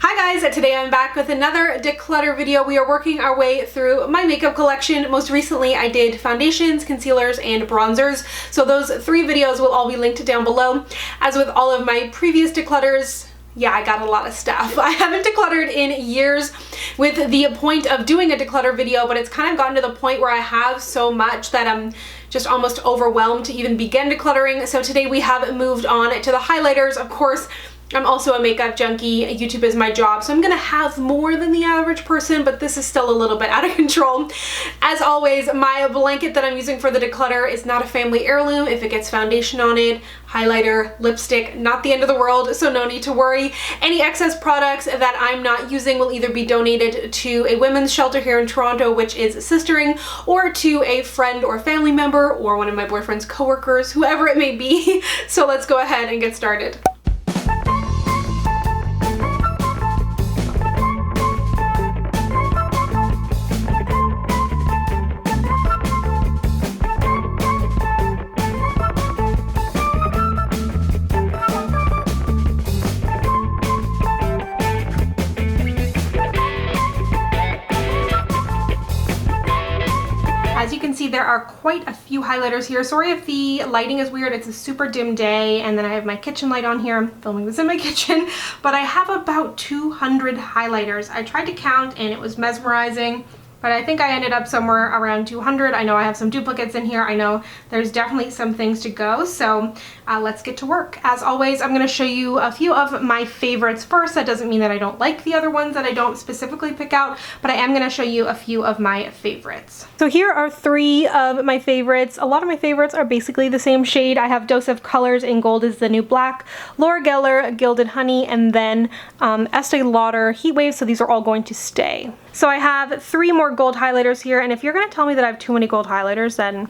Hi guys, today I'm back with another declutter video. We are working our way through my makeup collection. Most recently I did foundations, concealers, and bronzers. So those three videos will all be linked down below. As with all of my previous declutters, yeah, I got a lot of stuff. I haven't decluttered in years with the point of doing a declutter video, but it's kind of gotten to the point where I have so much that I'm just almost overwhelmed to even begin decluttering. So today we have moved on to the highlighters. Of course, I'm also a makeup junkie. YouTube is my job, so I'm gonna have more than the average person, but this is still a little bit out of control. As always, my blanket that I'm using for the declutter is not a family heirloom. If it gets foundation on it, highlighter, lipstick, not the end of the world, so no need to worry. Any excess products that I'm not using will either be donated to a women's shelter here in Toronto, which is sistering, or to a friend or family member, or one of my boyfriend's coworkers, whoever it may be. So let's go ahead and get started. As you can see, there are quite a few highlighters here. Sorry if the lighting is weird. It's a super dim day, and then I have my kitchen light on here. I'm filming this in my kitchen, but I have about 200 highlighters. I tried to count and it was mesmerizing, but I think I ended up somewhere around 200. I know I have some duplicates in here. I know there's definitely some things to go, so let's get to work. As always, I'm going to show you a few of my favorites first. That doesn't mean that I don't like the other ones that I don't specifically pick out, but I am going to show you a few of my favorites. So here are three of my favorites. A lot of my favorites are basically the same shade. I have Dose of Colors in Gold is the New Black, Laura Geller Gilded Honey, and then Estee Lauder Heat Wave, so these are all going to stay. So I have three more gold highlighters here, and if you're going to tell me that I have too many gold highlighters, then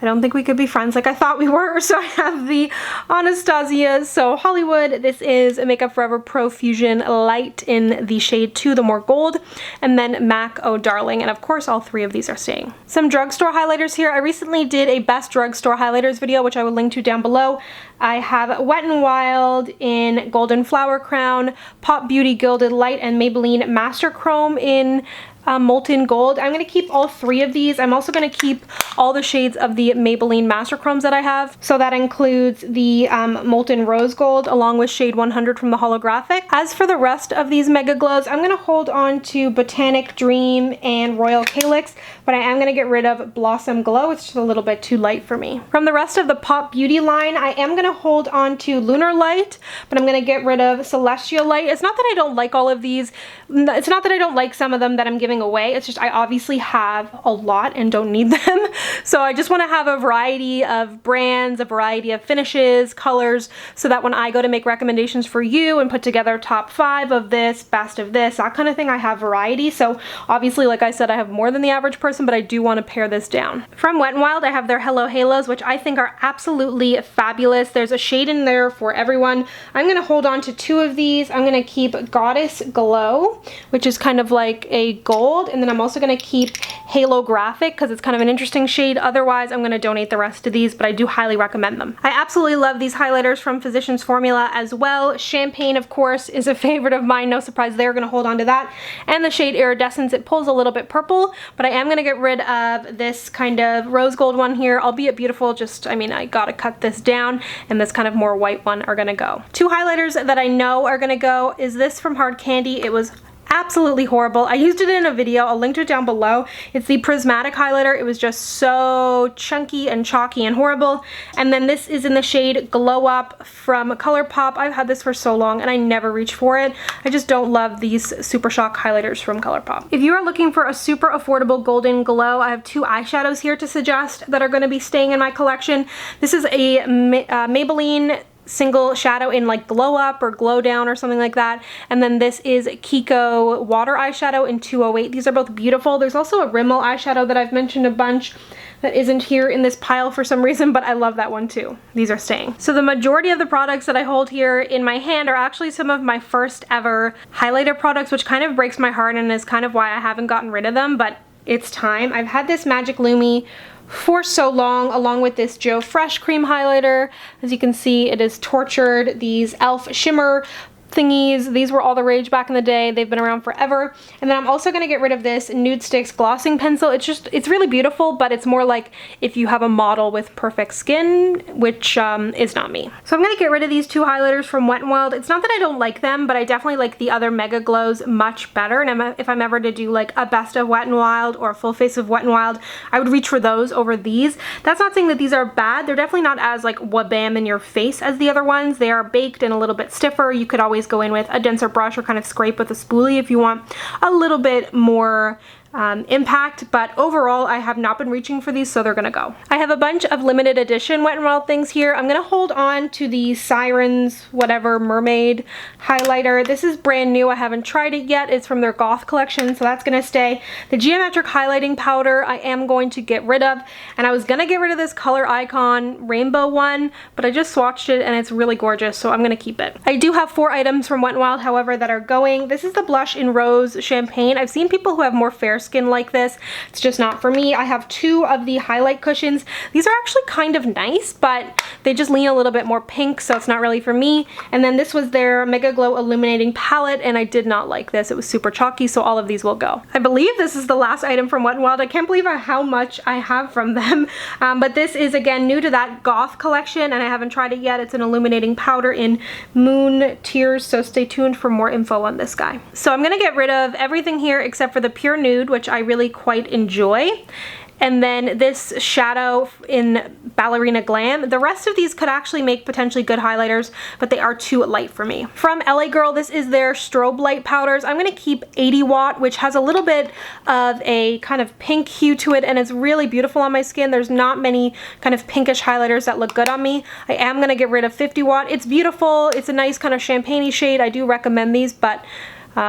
I don't think we could be friends like I thought we were. So I have the Anastasia So Hollywood. This is a Makeup Forever Pro Fusion Light in the shade 2, the more gold, and then MAC Oh Darling, and of course all three of these are staying. Some drugstore highlighters here. I recently did a best drugstore highlighters video, which I will link to down below. I have Wet n Wild in Golden Flower Crown, Pop Beauty Gilded Light, and Maybelline Master Chrome in Molten Gold. I'm going to keep all three of these. I'm also going to keep all the shades of the Maybelline Master Chromes that I have. So that includes the Molten Rose Gold along with shade 100 from the holographic. As for the rest of these Mega Glows, I'm going to hold on to Botanic Dream and Royal Calyx, but I am going to get rid of Blossom Glow. It's just a little bit too light for me. From the rest of the Pop Beauty line, I am going to hold on to Lunar Light, but I'm going to get rid of Celestial Light. It's not that I don't like all of these. It's not that I don't like some of them that I'm giving away. It's just I obviously have a lot and don't need them. So I just want to have a variety of brands, a variety of finishes, colors, so that when I go to make recommendations for you and put together top 5 of this, best of this, that kind of thing, I have variety. So obviously, like I said, I have more than the average person, but I do want to pare this down. From Wet n Wild, I have their Hello Halos, which I think are absolutely fabulous. There's a shade in there for everyone. I'm going to hold on to 2 of these. I'm going to keep Goddess Glow, which is kind of like a gold, and then I'm also going to keep Halo Graphic because it's kind of an interesting shade. Otherwise, I'm going to donate the rest of these, but I do highly recommend them. I absolutely love these highlighters from Physicians Formula as well. Champagne, of course, is a favorite of mine. No surprise there. Going to hold on to that. And the shade Iridescence. It pulls a little bit purple, but I am going to get rid of this kind of rose gold one here. Albeit beautiful, just, I mean, I got to cut this down, and this kind of more white one are going to go. 2 highlighters that I know are going to go is this from Hard Candy. It was absolutely horrible. I used it in a video. I'll link to it down below. It's the Prismatic highlighter. It was just so chunky and chalky and horrible. And then this is in the shade Glow Up from ColourPop. I've had this for so long and I never reach for it. I just don't love these Super Shock highlighters from ColourPop. If you are looking for a super affordable golden glow, I have 2 eyeshadows here to suggest that are going to be staying in my collection. This is a Maybelline single shadow in like Glow Up or Glow Down or something like that. And then this is Kiko Water Eyeshadow in 208. These are both beautiful. There's also a Rimmel eyeshadow that I've mentioned a bunch that isn't here in this pile for some reason, but I love that one too. These are staying. So the majority of the products that I hold here in my hand are actually some of my first ever highlighter products, which kind of breaks my heart and is kind of why I haven't gotten rid of them, but it's time. I've had this Magic Lumi for so long, along with this Joe Fresh cream highlighter. As you can see, it is Tortured, these e.l.f. shimmer thingies. These were all the rage back in the day. They've been around forever. And then I'm also going to get rid of this Nude Sticks glossing pencil. It's really beautiful, but it's more like if you have a model with perfect skin, which is not me. So I'm going to get rid of these two highlighters from Wet n Wild. It's not that I don't like them, but I definitely like the other Mega Glows much better. And if I'm ever to do like a best of Wet n Wild or a full face of Wet n Wild, I would reach for those over these. That's not saying that these are bad. They're definitely not as like wabam in your face as the other ones. They are baked and a little bit stiffer. You could always go in with a denser brush or kind of scrape with a spoolie if you want a little bit more impact, but overall I have not been reaching for these, so they're gonna go. I have a bunch of limited edition Wet n Wild things here. I'm gonna hold on to the Sirens whatever mermaid highlighter. This is brand new. I haven't tried it yet. It's from their Goth collection, so that's gonna stay. The geometric highlighting powder I am going to get rid of, and I was gonna get rid of this Color Icon rainbow one, but I just swatched it and it's really gorgeous, so I'm gonna keep it. I do have 4 items from Wet n Wild, however, that are going. This is the Blush in Rose Champagne. I've seen people who have more fair skin like this. It's just not for me. I have 2 of the highlight cushions. These are actually kind of nice, but they just lean a little bit more pink, so it's not really for me. And then this was their Mega Glow Illuminating Palette, and I did not like this. It was super chalky, so all of these will go. I believe this is the last item from Wet n Wild. I can't believe how much I have from them. But this is, again, new to that Goth collection, and I haven't tried it yet. It's an illuminating powder in Moon Tears, so stay tuned for more info on this guy. So I'm gonna get rid of everything here except for the Pure Nude, which I really quite enjoy. And then this shadow in Ballerina Glam. The rest of these could actually make potentially good highlighters, but they are too light for me. From LA Girl, this is their strobe light powders. I'm gonna keep 80 watt, which has a little bit of a kind of pink hue to it, and it's really beautiful on my skin. There's not many kind of pinkish highlighters that look good on me. I am gonna get rid of 50 watt. It's beautiful. It's a nice kind of champagne-y shade. I do recommend these, but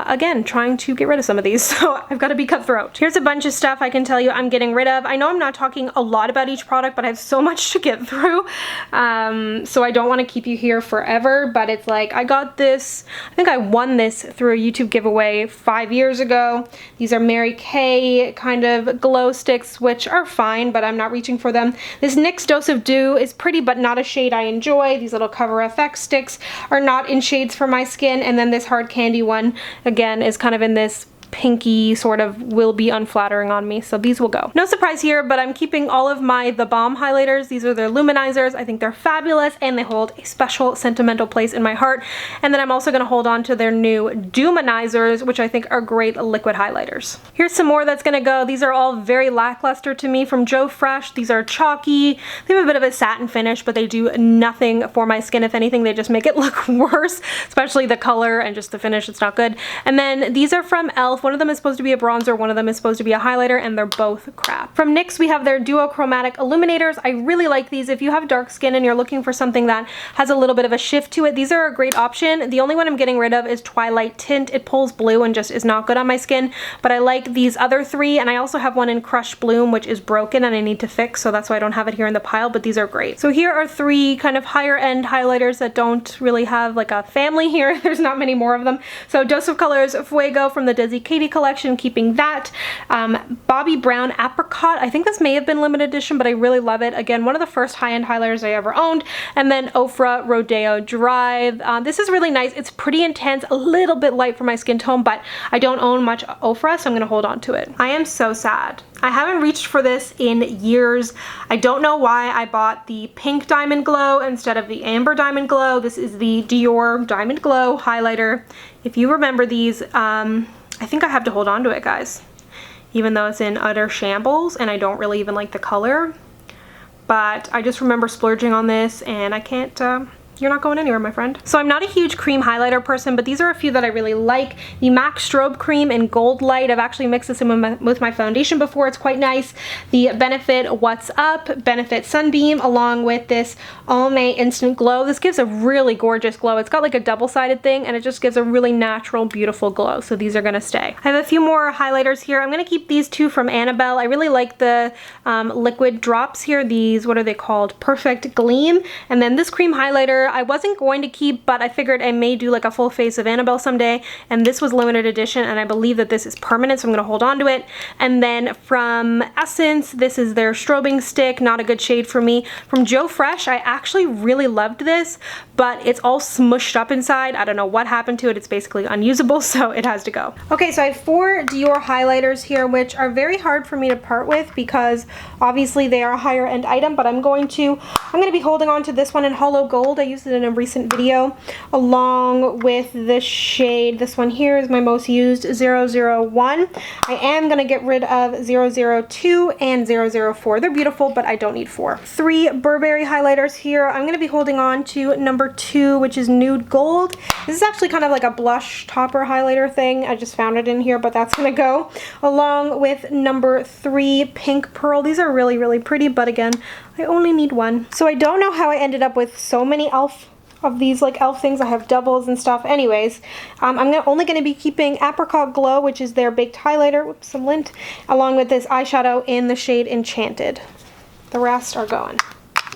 again, trying to get rid of some of these, so I've got to be cutthroat. Here's a bunch of stuff I can tell you I'm getting rid of. I know I'm not talking a lot about each product, but I have so much to get through, so I don't want to keep you here forever, but it's like I got this, I think I won this through a YouTube giveaway 5 years ago. These are Mary Kay kind of glow sticks, which are fine, but I'm not reaching for them. This NYX Dose of Dew is pretty, but not a shade I enjoy. These little Cover FX sticks are not in shades for my skin, and then this Hard Candy one again is kind of in this pinky sort of will be unflattering on me, so these will go. No surprise here, but I'm keeping all of my The Balm highlighters. These are their luminizers. I think they're fabulous and they hold a special sentimental place in my heart. And then I'm also going to hold on to their new Doomanizers, which I think are great liquid highlighters. Here's some more that's going to go. These are all very lackluster to me from Joe Fresh. These are chalky. They have a bit of a satin finish, but they do nothing for my skin. If anything, they just make it look worse, especially the color and just the finish. It's not good. And then these are from e.l.f. One of them is supposed to be a bronzer, one of them is supposed to be a highlighter, and they're both crap. From NYX, we have their Duochromatic Illuminators. I really like these. If you have dark skin and you're looking for something that has a little bit of a shift to it, these are a great option. The only one I'm getting rid of is Twilight Tint. It pulls blue and just is not good on my skin, but I like these other 3, and I also have one in Crush Bloom, which is broken and I need to fix, so that's why I don't have it here in the pile, but these are great. So here are 3 kind of higher end highlighters that don't really have like a family here. There's not many more of them. So Dose of Colors Fuego from the Desi Katie collection, keeping that. Bobbi Brown Apricot, I think this may have been limited edition, but I really love it. Again, one of the first high-end highlighters I ever owned. And then Ofra Rodeo Drive. This is really nice. It's pretty intense, a little bit light for my skin tone, but I don't own much Ofra, so I'm going to hold on to it. I am so sad. I haven't reached for this in years. I don't know why I bought the pink Diamond Glow instead of the amber Diamond Glow. This is the Dior Diamond Glow highlighter. If you remember these, I think I have to hold on to it, guys, even though it's in utter shambles and I don't really even like the color, but I just remember splurging on this and I can't, you're not going anywhere, my friend. So I'm not a huge cream highlighter person, but these are a few that I really like. The MAC Strobe Cream in Gold Light. I've actually mixed this in with my foundation before. It's quite nice. The Benefit What's Up, Benefit Sunbeam, along with this Almay Instant Glow. This gives a really gorgeous glow. It's got like a double-sided thing, and it just gives a really natural, beautiful glow. So these are gonna stay. I have a few more highlighters here. I'm gonna keep these 2 from Annabelle. I really like the liquid drops here. These, what are they called? Perfect Gleam. And then this cream highlighter, I wasn't going to keep, but I figured I may do like a full face of Annabelle someday, and this was limited edition, and I believe that this is permanent, so I'm going to hold on to it. And then from Essence, this is their strobing stick, not a good shade for me. From Joe Fresh, I actually really loved this, but it's all smushed up inside. I don't know what happened to it. It's basically unusable, so it has to go. Okay, so I have 4 Dior highlighters here, which are very hard for me to part with because obviously they are a higher end item, but I'm going to be holding on to this one in Hollow Gold. I used it in a recent video along with this shade. This one here is my most used, 001. I am going to get rid of 002 and 004. They're beautiful, but I don't need 4. 3 Burberry highlighters here. I'm going to be holding on to number 2, which is Nude Gold. This is actually kind of like a blush topper highlighter thing. I just found it in here, but that's going to go along with number 3, Pink Pearl. These are really, really pretty, but again, I only need 1. So I don't know how I ended up with so many e.l.f. of these like e.l.f. things. I have doubles and stuff. Anyways, I'm only going to be keeping Apricot Glow, which is their baked highlighter, whoops, some lint, along with this eyeshadow in the shade Enchanted. The rest are going.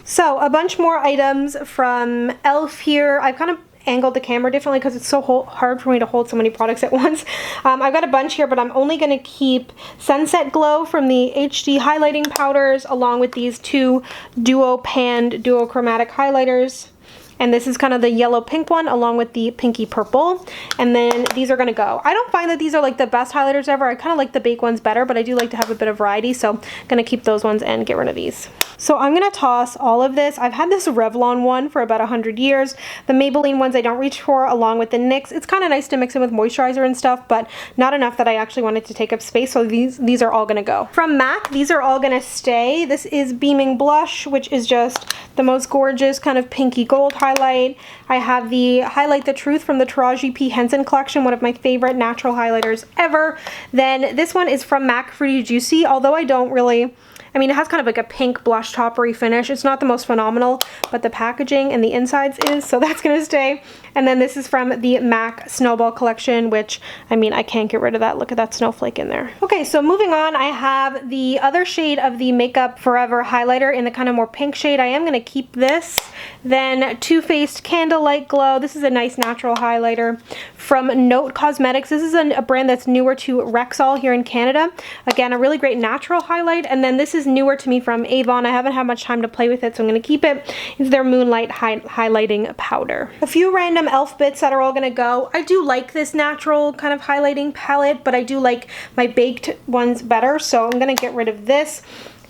So a bunch more items from e.l.f. here. I've kind of angled the camera differently because it's so hard for me to hold so many products at once. I've got a bunch here, but I'm only going to keep Sunset Glow from the HD highlighting powders along with these 2 Duo Panned Duochromatic highlighters. And this is kind of the yellow pink one along with the pinky purple. And then these are going to go. I don't find that these are like the best highlighters ever. I kind of like the baked ones better, but I do like to have a bit of variety. So I'm going to keep those ones and get rid of these. So I'm going to toss all of this. I've had this Revlon one for about 100 years. The Maybelline ones I don't reach for, along with the NYX. It's kind of nice to mix in with moisturizer and stuff, but not enough that I actually wanted to take up space. So these are all going to go. From MAC, these are all going to stay. This is Beaming Blush, which is just the most gorgeous kind of pinky gold highlight. I have the Highlight the Truth from the Taraji P. Henson collection, one of my favorite natural highlighters ever. Then this one is from MAC Fruity Juicy, although I don't really... I mean, it has kind of like a pink blush toppery finish. It's not the most phenomenal, but the packaging and the insides is, so that's going to stay. And then this is from the MAC Snowball collection, which, I mean, I can't get rid of that. Look at that snowflake in there. Okay, so moving on, I have the other shade of the Makeup Forever highlighter in the kind of more pink shade. I am going to keep this. Then Too Faced Candlelight Glow. This is a nice natural highlighter from Note Cosmetics. This is a brand that's newer to Rexall here in Canada. Again, a really great natural highlight. And then this is newer to me from Avon. I haven't had much time to play with it, so I'm going to keep it. It's their Moonlight highlighting powder. A few random e.l.f. bits that are all going to go. I do like this natural kind of highlighting palette, but I do like my baked ones better, so I'm going to get rid of this.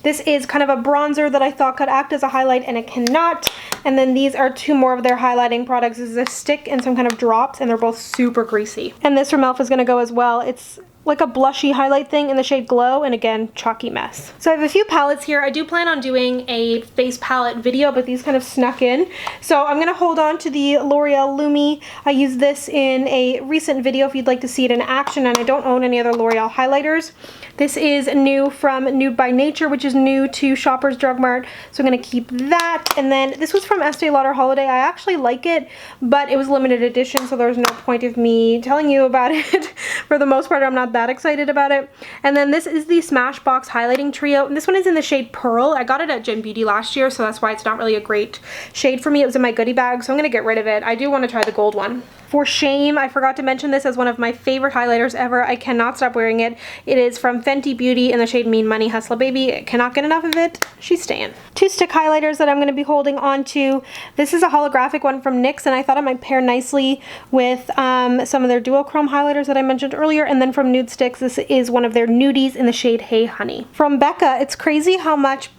This is kind of a bronzer that I thought could act as a highlight, and it cannot. And then these are 2 more of their highlighting products. This is a stick and some kind of drops, and they're both super greasy. And this from e.l.f. is going to go as well. It's like a blushy highlight thing in the shade Glow, and again, Chalky Mess. So I have a few palettes here. I do plan on doing a face palette video, but these kind of snuck in. So I'm gonna hold on to the L'Oreal Lumi. I used this in a recent video if you'd like to see it in action, and I don't own any other L'Oreal highlighters. This is new from Nude by Nature, which is new to Shoppers Drug Mart, so I'm gonna keep that. And then this was from Estee Lauder Holiday. I actually like it, but it was limited edition, so there's no point of me telling you about it. For the most part, I'm not that excited about it. And then this is the Smashbox Highlighting Trio, and this one is in the shade Pearl. I got it at Gen Beauty last year, so that's why it's not really a great shade for me. It was in my goodie bag, so I'm gonna get rid of it. I do want to try the gold one. For shame, I forgot to mention this as one of my favorite highlighters ever. I cannot stop wearing it. It is from Fenty Beauty in the shade Mean Money Hustla Baby. I cannot get enough of it. She's staying. 2 stick highlighters that I'm going to be holding on to. This is a holographic one from NYX, and I thought it might pair nicely with some of their duochrome highlighters that I mentioned earlier. And then from Nude Sticks, this is one of their nudies in the shade Hey Honey. From Becca, it's crazy how much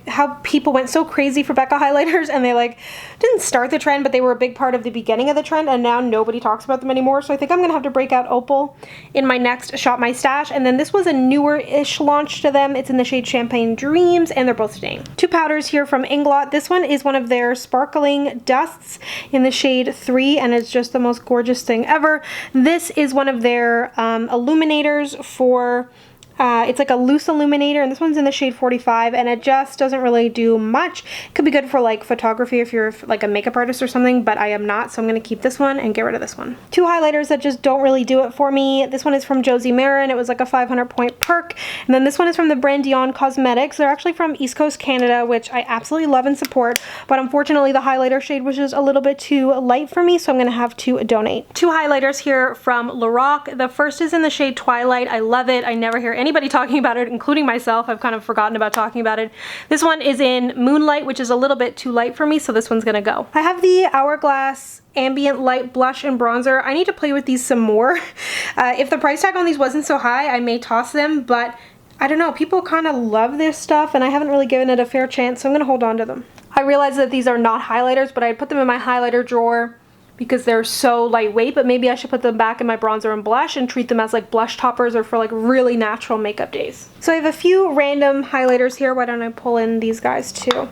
how people went so crazy for Becca highlighters, and they didn't start the trend, but they were a big part of the beginning of the trend, and now nobody talks about them anymore. So I think I'm gonna have to break out Opal in my next Shop My Stash. And then this was a newer-ish launch to them. It's in the shade Champagne Dreams, and they're both staying. 2 powders here from Inglot. This one is one of their sparkling dusts in the shade 3, and it's just the most gorgeous thing ever. This is one of their illuminators for It's like a loose illuminator, and this one's in the shade 45, and it just doesn't really do much. It could be good for like photography if you're like a makeup artist or something, but I am not, so I'm going to keep this one and get rid of this one. Two highlighters that just don't really do it for me. This one is from Josie Marin. It was like a 500-point perk, and then this one is from the brand Dion Cosmetics. They're actually from East Coast Canada, which I absolutely love and support, but unfortunately the highlighter shade was just a little bit too light for me, so I'm going to have to donate. Two highlighters here from Lorac. The first is in the shade Twilight. I love it. I never hear anybody talking about it, including myself. I've kind of forgotten about talking about it. This one is in Moonlight, which is a little bit too light for me, so this one's gonna go. I have the Hourglass Ambient Light Blush and Bronzer. I need to play with these some more. If the price tag on these wasn't so high, I may toss them, but I don't know. People kind of love this stuff, and I haven't really given it a fair chance, so I'm gonna hold on to them. I realize that these are not highlighters, but I put them in my highlighter drawer because they're so lightweight, but maybe I should put them back in my bronzer and blush and treat them as like blush toppers or for like really natural makeup days. So I have a few random highlighters here. Why don't I pull in these guys too?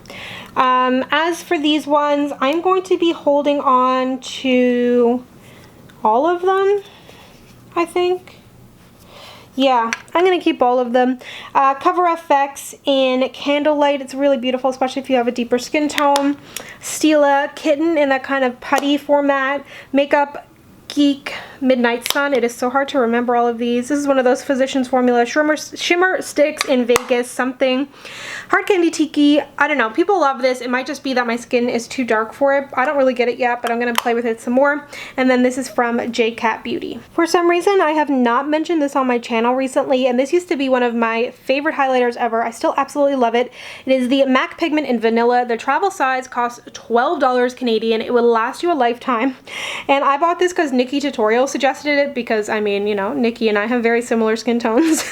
As for these ones, I'm going to be holding on to all of them, I think. Yeah, I'm going to keep all of them. Cover FX in Candlelight. It's really beautiful, especially if you have a deeper skin tone. Stila Kitten in that kind of putty format. Makeup Geek Midnight Sun. It is so hard to remember all of these. This is one of those Physicians Formula shimmer sticks in Vegas something. Hard Candy Tiki. I don't know. People love this. It might just be that my skin is too dark for it. I don't really get it yet, but I'm going to play with it some more. And then this is from JCat Beauty. For some reason, I have not mentioned this on my channel recently, and this used to be one of my favorite highlighters ever. I still absolutely love it. It is the MAC Pigment in Vanilla. The travel size costs $12 Canadian. It will last you a lifetime. And I bought this because Nikki Tutorial suggested it because, I mean, you know, Nikki and I have very similar skin tones.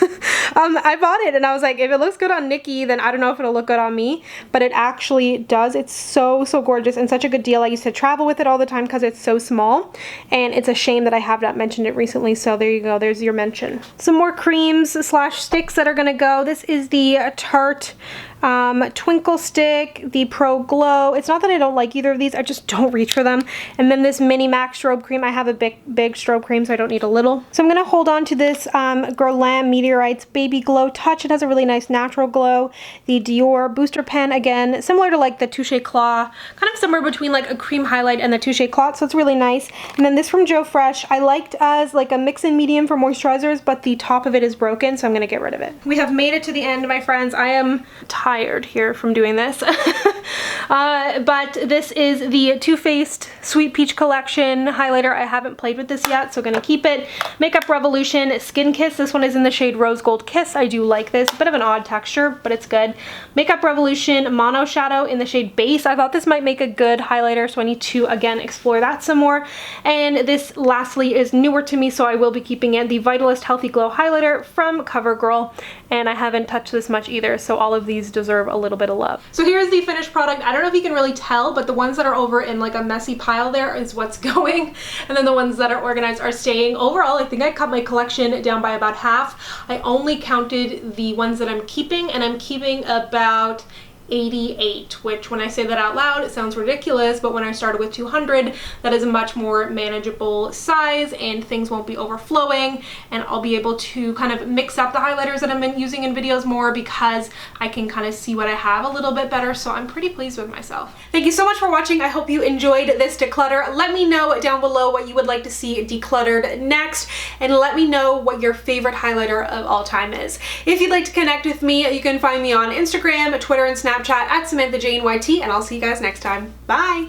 I bought it and I was like, if it looks good on Nikki, then I don't know if it'll look good on me, but it actually does. It's so gorgeous and such a good deal. I used to travel with it all the time because it's so small, and it's a shame that I have not mentioned it recently, so there you go. There's your mention. Some more creams slash sticks that are gonna go. This is the Tarte Twinkle Stick, the Pro Glow. It's not that I don't like either of these, I just don't reach for them. And then this Mini MAC strobe cream. I have a big strobe cream, so I don't need a little. So I'm going to hold on to this Guerlain Meteorites Baby Glow Touch. It has a really nice natural glow. The Dior Booster Pen, again, similar to like the Touche Claw, kind of somewhere between like a cream highlight and the Touche Claw, so it's really nice. And then this from Joe Fresh, I liked as like a mix and medium for moisturizers, but the top of it is broken, so I'm going to get rid of it. We have made it to the end, my friends. I am tired here from doing this. But this is the Too Faced Sweet Peach Collection highlighter. I haven't played with this yet, so gonna keep it. Makeup Revolution Skin Kiss. This one is in the shade Rose Gold Kiss. I do like this. A bit of an odd texture, but it's good. Makeup Revolution Mono Shadow in the shade Base. I thought this might make a good highlighter, so I need to, again, explore that some more. And this, lastly, is newer to me, so I will be keeping it. The Vitalist Healthy Glow Highlighter from CoverGirl. And I haven't touched this much either, so all of these deserve a little bit of love. So here's the finished product. I don't know if you can really tell, but the ones that are over in like a messy pile there is what's going, and then the ones that are organized are staying. Overall, I think I cut my collection down by about half. I only counted the ones that I'm keeping, and I'm keeping about 88, which when I say that out loud, it sounds ridiculous, but when I started with 200, that is a much more manageable size and things won't be overflowing, and I'll be able to kind of mix up the highlighters that I've been using in videos more because I can kind of see what I have a little bit better, so I'm pretty pleased with myself. Thank you so much for watching. I hope you enjoyed this declutter. Let me know down below what you would like to see decluttered next, and let me know what your favorite highlighter of all time is. If you'd like to connect with me, you can find me on Instagram, Twitter, and Snapchat at SamanthaJNYT, and I'll see you guys next time. Bye!